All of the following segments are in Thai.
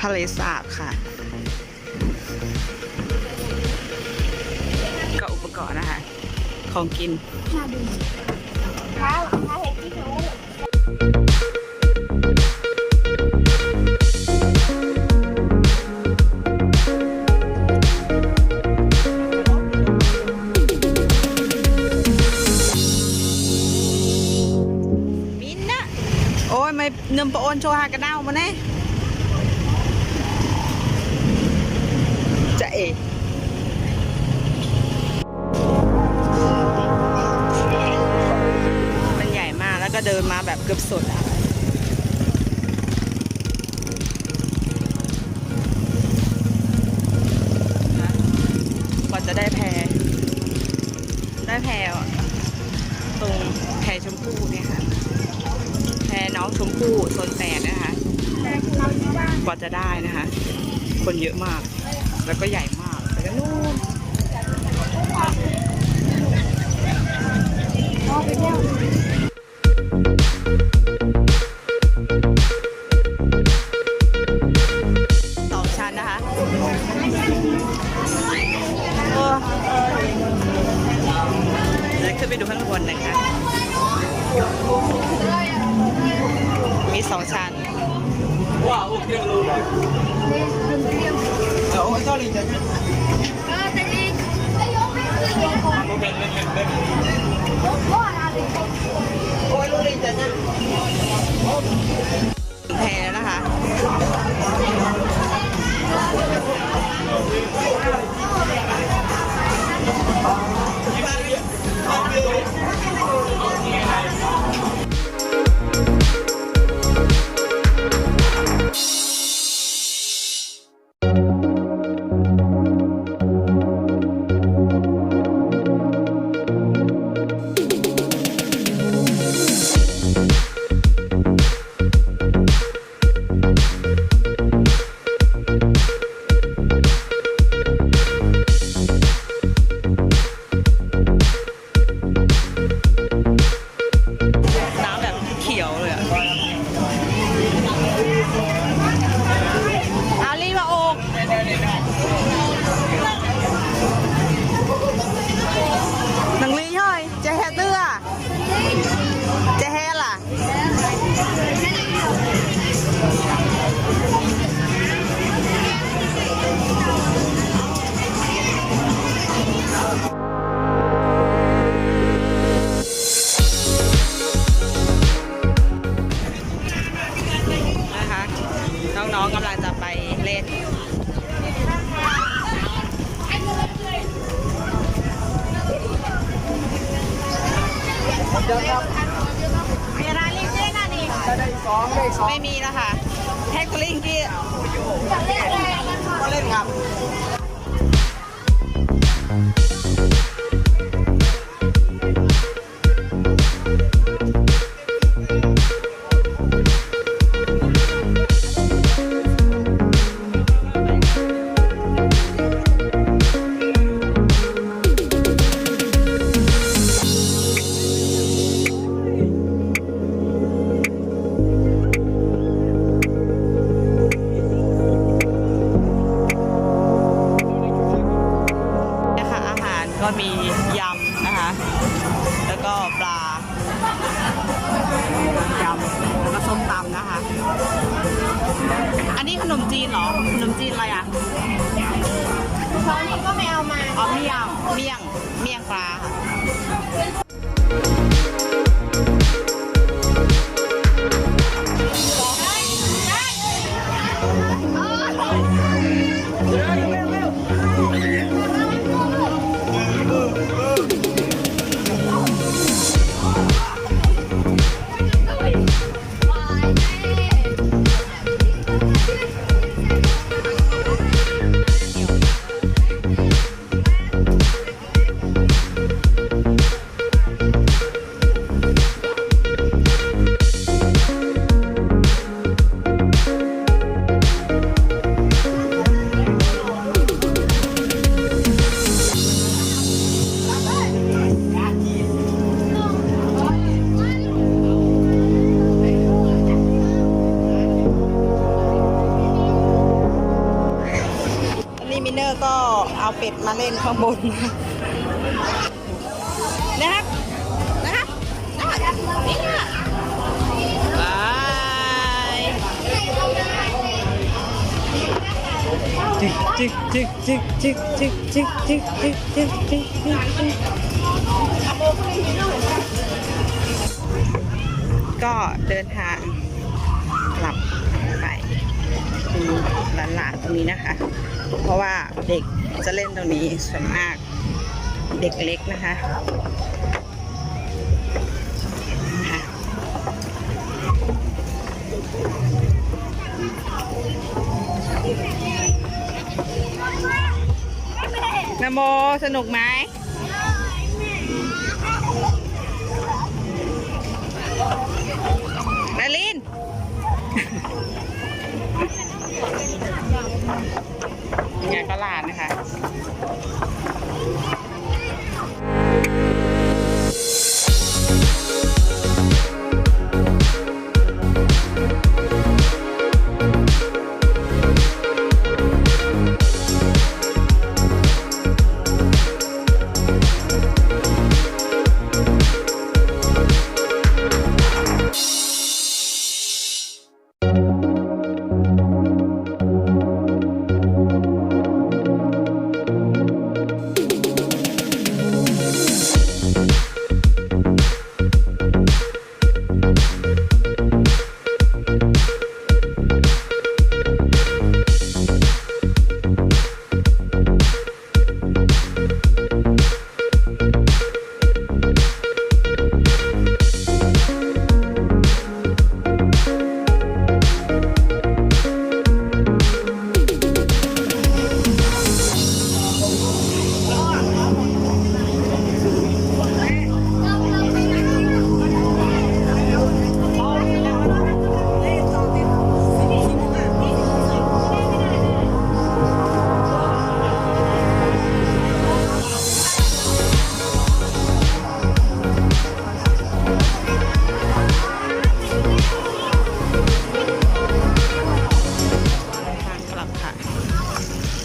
ทะเลสาบค่ะก็อุปกรณ์นะคะของกินมินนะโอ้ยไม่เนิมปะโอนโชว์หากระเน่ามาแน่จะเอมันใหญ่มากแล้วก็เดินมาแบบเกือบสุดอ่ะกว่าจะได้แพตรงแพชมพู่เนี่ยค่ะแพน้องชมพู่โซน8นะคะกว่าจะได้นะคะคนเยอะมากแล้วก็ใหญ่มากแล้วก็นู่น2 ชั้นนะคะเดี๋ยวขึ้นไปดูข้างบนนะคะมี2 ชั้นว้าวโอเคเลยโอ้ยต่อเลยจ้ะโอ้ยรู้เลยจ้ะแพนะคะน้องๆกำลังจะไปเล่นไม่มีแล้วค่ะแฮกลิงกี้เล่นครับก็มียำนะคะแล้วก็ปลายำแล้วก็ส้มตำนะคะอันนี้ขนมจีนเหรอขนมจีนอะไรอ่ะช้อนนี้ก็ไม่เอามาอ๋อเมี่ยงปลา เป็ดมาเล่นข้างบนนะครับนะครับนี่ค่ะบายจิกจิกจิกจิกจิกจิกจิกจิกจิกจิกจิกจิกก็เดินทางกลับไปดูหลานๆตรงนี้นะคะเพราะว่าเด็กจะเล่นตรงนี้ส่วนมากเด็กเล็กนะคะนโมสนุกไหมนาลินยังไงก็หลานนะคะ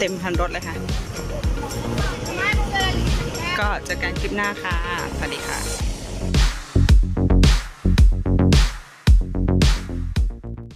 เต็มคันรถเลยค่ะก็เจอกันคลิปหน้าค่ะสวัสดีค่ะ